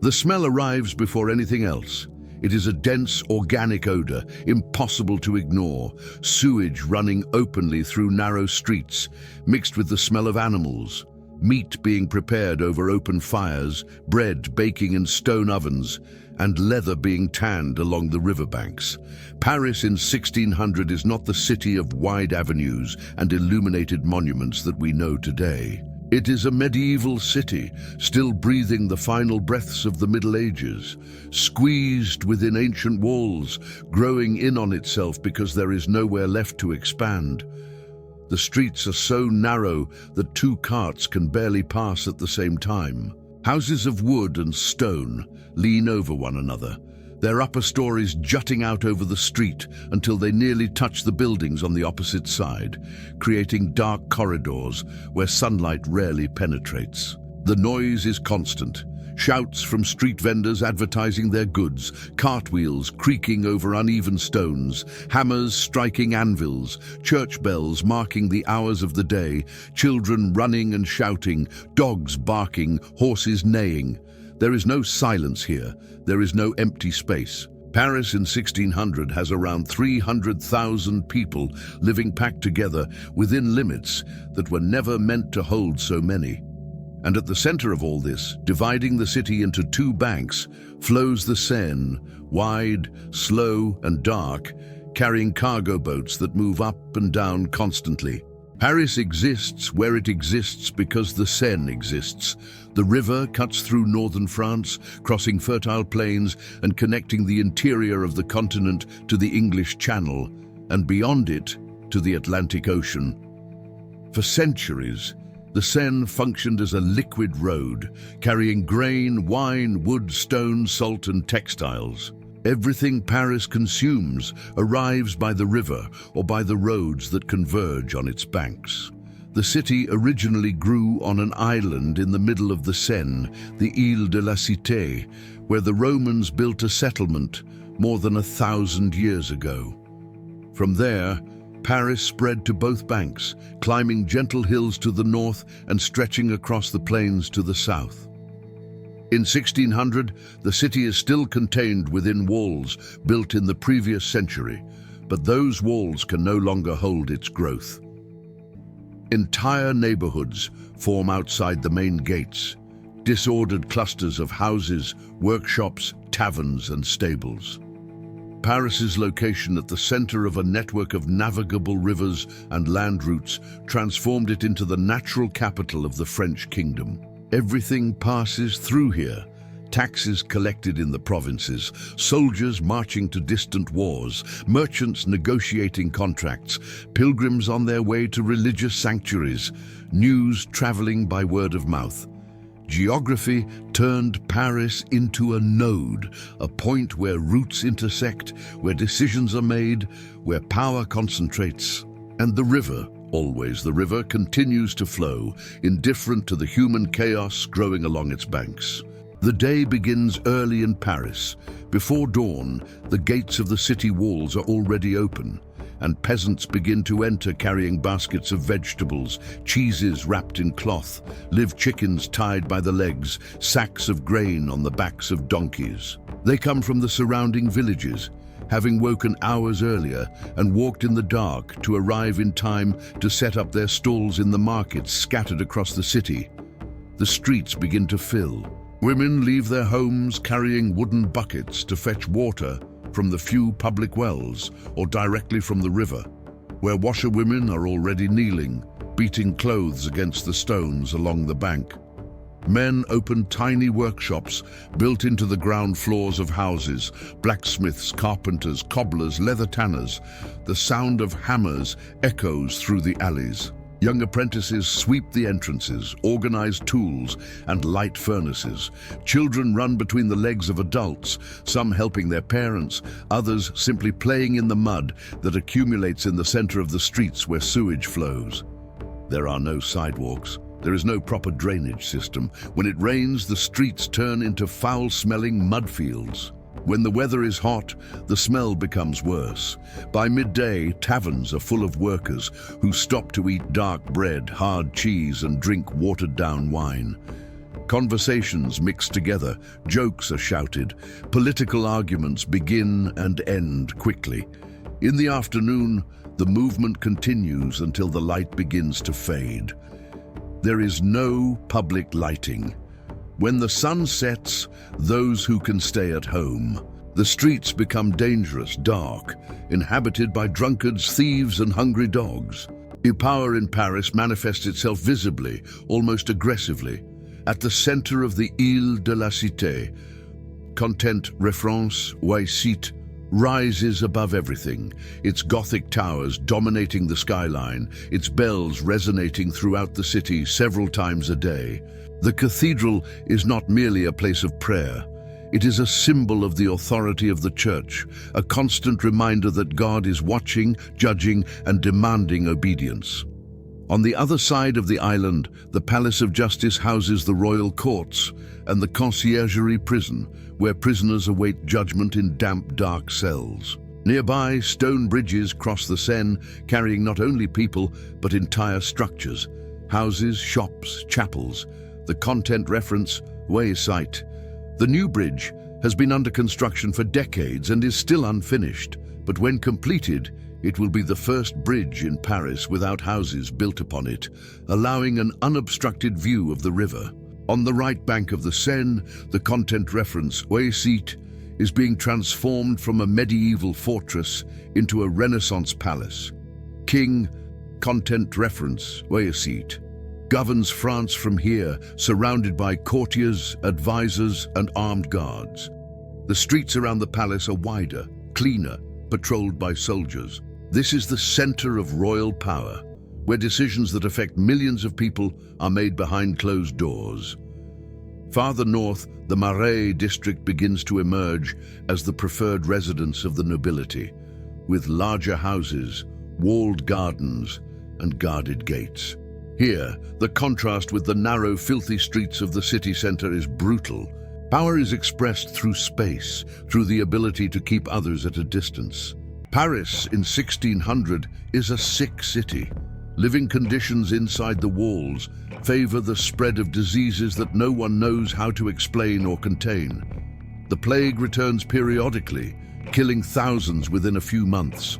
The smell arrives before anything else. It is a dense, organic odor, impossible to ignore, sewage running openly through narrow streets, mixed with the smell of animals, meat being prepared over open fires, bread baking in stone ovens, and leather being tanned along the riverbanks. Paris in 1600 is not the city of wide avenues and illuminated monuments that we know today. It is a medieval city, still breathing the final breaths of the Middle Ages, squeezed within ancient walls, growing in on itself because there is nowhere left to expand. The streets are so narrow that two carts can barely pass at the same time. Houses of wood and stone lean over one another, their upper stories jutting out over the street until they nearly touch the buildings on the opposite side, creating dark corridors where sunlight rarely penetrates. The noise is constant. Shouts from street vendors advertising their goods, cartwheels creaking over uneven stones, hammers striking anvils, church bells marking the hours of the day, children running and shouting, dogs barking, horses neighing. There is no silence here. There is no empty space. Paris in 1600 has around 300,000 people living packed together within limits that were never meant to hold so many. And at the center of all this, dividing the city into two banks, flows the Seine, wide, slow, and dark, carrying cargo boats that move up and down constantly. Paris exists where it exists because the Seine exists. The river cuts through northern France, crossing fertile plains and connecting the interior of the continent to the English Channel, and beyond it, to the Atlantic Ocean. For centuries, the Seine functioned as a liquid road, carrying grain, wine, wood, stone, salt, and textiles. Everything Paris consumes arrives by the river or by the roads that converge on its banks. The city originally grew on an island in the middle of the Seine, the Île de la Cité, where the Romans built a settlement more than 1,000 years ago. From there, Paris spread to both banks, climbing gentle hills to the north and stretching across the plains to the south. In 1600, the city is still contained within walls built in the previous century, but those walls can no longer hold its growth. Entire neighborhoods form outside the main gates, disordered clusters of houses, workshops, taverns, and stables. Paris's location at the center of a network of navigable rivers and land routes transformed it into the natural capital of the French kingdom. Everything passes through here. Taxes collected in the provinces, soldiers marching to distant wars, merchants negotiating contracts, pilgrims on their way to religious sanctuaries, news traveling by word of mouth. Geography turned Paris into a node, a point where routes intersect, where decisions are made, where power concentrates. And the river, always the river, continues to flow, indifferent to the human chaos growing along its banks. The day begins early in Paris. Before dawn, the gates of the city walls are already open, and peasants begin to enter carrying baskets of vegetables, cheeses wrapped in cloth, live chickens tied by the legs, sacks of grain on the backs of donkeys. They come from the surrounding villages, having woken hours earlier and walked in the dark to arrive in time to set up their stalls in the markets scattered across the city. The streets begin to fill. Women leave their homes carrying wooden buckets to fetch water from the few public wells or directly from the river, where washerwomen are already kneeling, beating clothes against the stones along the bank. Men open tiny workshops built into the ground floors of houses, blacksmiths, carpenters, cobblers, leather tanners. The sound of hammers echoes through the alleys. Young apprentices sweep the entrances, organize tools, and light furnaces. Children run between the legs of adults, some helping their parents, others simply playing in the mud that accumulates in the center of the streets where sewage flows. There are no sidewalks. There is no proper drainage system. When it rains, the streets turn into foul-smelling mud fields. When the weather is hot, the smell becomes worse. By midday, taverns are full of workers who stop to eat dark bread, hard cheese, and drink watered-down wine. Conversations mix together, jokes are shouted, political arguments begin and end quickly. In the afternoon, the movement continues until the light begins to fade. There is no public lighting. When the sun sets, those who can stay at home. The streets become dangerous, dark, inhabited by drunkards, thieves, and hungry dogs. The power in Paris manifests itself visibly, almost aggressively. At the center of the Ile de la Cité, content reference Wayseat rises above everything, its Gothic towers dominating the skyline, its bells resonating throughout the city several times a day. The cathedral is not merely a place of prayer. It is a symbol of the authority of the Church, a constant reminder that God is watching, judging, and demanding obedience. On the other side of the island, the Palace of Justice houses the royal courts and the conciergerie prison, where prisoners await judgment in damp, dark cells. Nearby, stone bridges cross the Seine, carrying not only people, but entire structures. Houses, shops, chapels. The content reference, Wayseat. The new bridge has been under construction for decades and is still unfinished, but when completed, it will be the first bridge in Paris without houses built upon it, allowing an unobstructed view of the river. On the right bank of the Seine, the content reference Wayseat is being transformed from a medieval fortress into a Renaissance palace. King, content reference Wayseat, governs France from here, surrounded by courtiers, advisors, and armed guards. The streets around the palace are wider, cleaner, patrolled by soldiers. This is the center of royal power, where decisions that affect millions of people are made behind closed doors. Farther north, the Marais district begins to emerge as the preferred residence of the nobility, with larger houses, walled gardens, and guarded gates. Here, the contrast with the narrow, filthy streets of the city center is brutal. Power is expressed through space, through the ability to keep others at a distance. Paris in 1600 is a sick city. Living conditions inside the walls favor the spread of diseases that no one knows how to explain or contain. The plague returns periodically, killing thousands within a few months.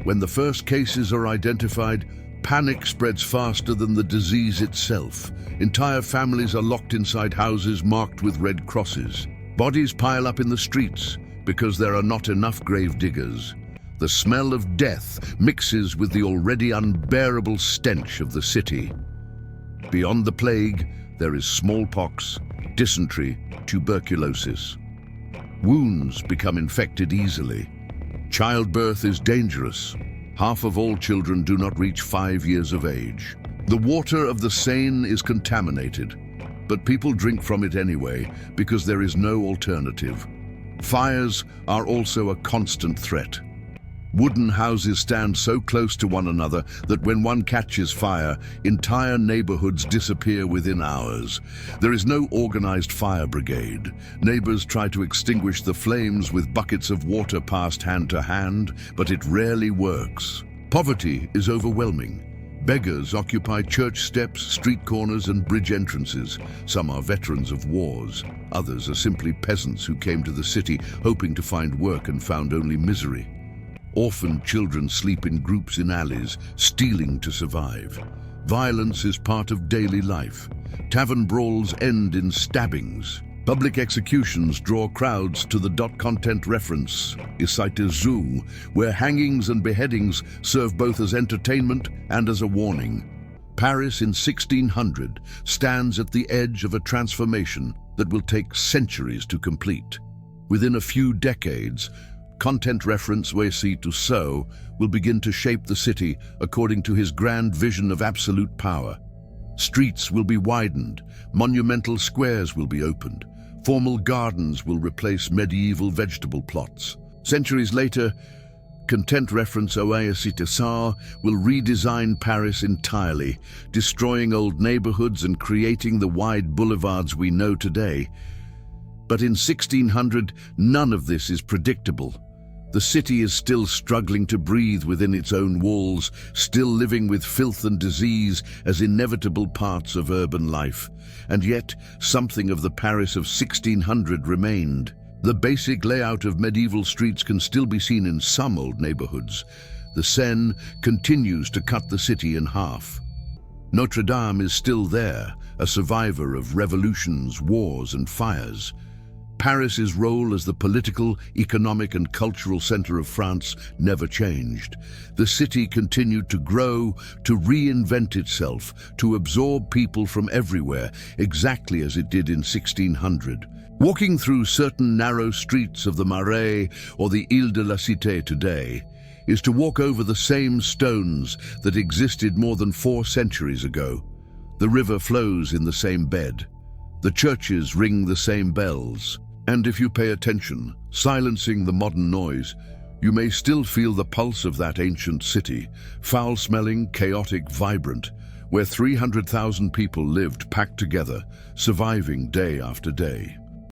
When the first cases are identified, panic spreads faster than the disease itself. Entire families are locked inside houses marked with red crosses. Bodies pile up in the streets because there are not enough grave diggers. The smell of death mixes with the already unbearable stench of the city. Beyond the plague, there is smallpox, dysentery, tuberculosis. Wounds become infected easily. Childbirth is dangerous. Half of all children do not reach 5 years of age. The water of the Seine is contaminated, but people drink from it anyway because there is no alternative. Fires are also a constant threat. Wooden houses stand so close to one another that when one catches fire, entire neighborhoods disappear within hours. There is no organized fire brigade. Neighbors try to extinguish the flames with buckets of water passed hand to hand, but it rarely works. Poverty is overwhelming. Beggars occupy church steps, street corners, and bridge entrances. Some are veterans of wars. Others are simply peasants who came to the city hoping to find work and found only misery. Orphaned children sleep in groups in alleys, stealing to survive. Violence is part of daily life. Tavern brawls end in stabbings. Public executions draw crowds to the content reference, Zoo, where hangings and beheadings serve both as entertainment and as a warning. Paris in 1600 stands at the edge of a transformation that will take centuries to complete. Within a few decades, content reference Wayseat will begin to shape the city according to his grand vision of absolute power. Streets will be widened, monumental squares will be opened, formal gardens will replace medieval vegetable plots. Centuries later, content reference Wayseat will redesign Paris entirely, destroying old neighborhoods and creating the wide boulevards we know today. But in 1600, none of this is predictable. The city is still struggling to breathe within its own walls, still living with filth and disease as inevitable parts of urban life. And yet, something of the Paris of 1600 remained. The basic layout of medieval streets can still be seen in some old neighborhoods. The Seine continues to cut the city in half. Notre-Dame is still there, a survivor of revolutions, wars, and fires. Paris's role as the political, economic, and cultural center of France never changed. The city continued to grow, to reinvent itself, to absorb people from everywhere, exactly as it did in 1600. Walking through certain narrow streets of the Marais or the Ile de la Cité today is to walk over the same stones that existed more than 4 centuries ago. The river flows in the same bed. The churches ring the same bells. And if you pay attention, silencing the modern noise, you may still feel the pulse of that ancient city, foul-smelling, chaotic, vibrant, where 300,000 people lived packed together, surviving day after day.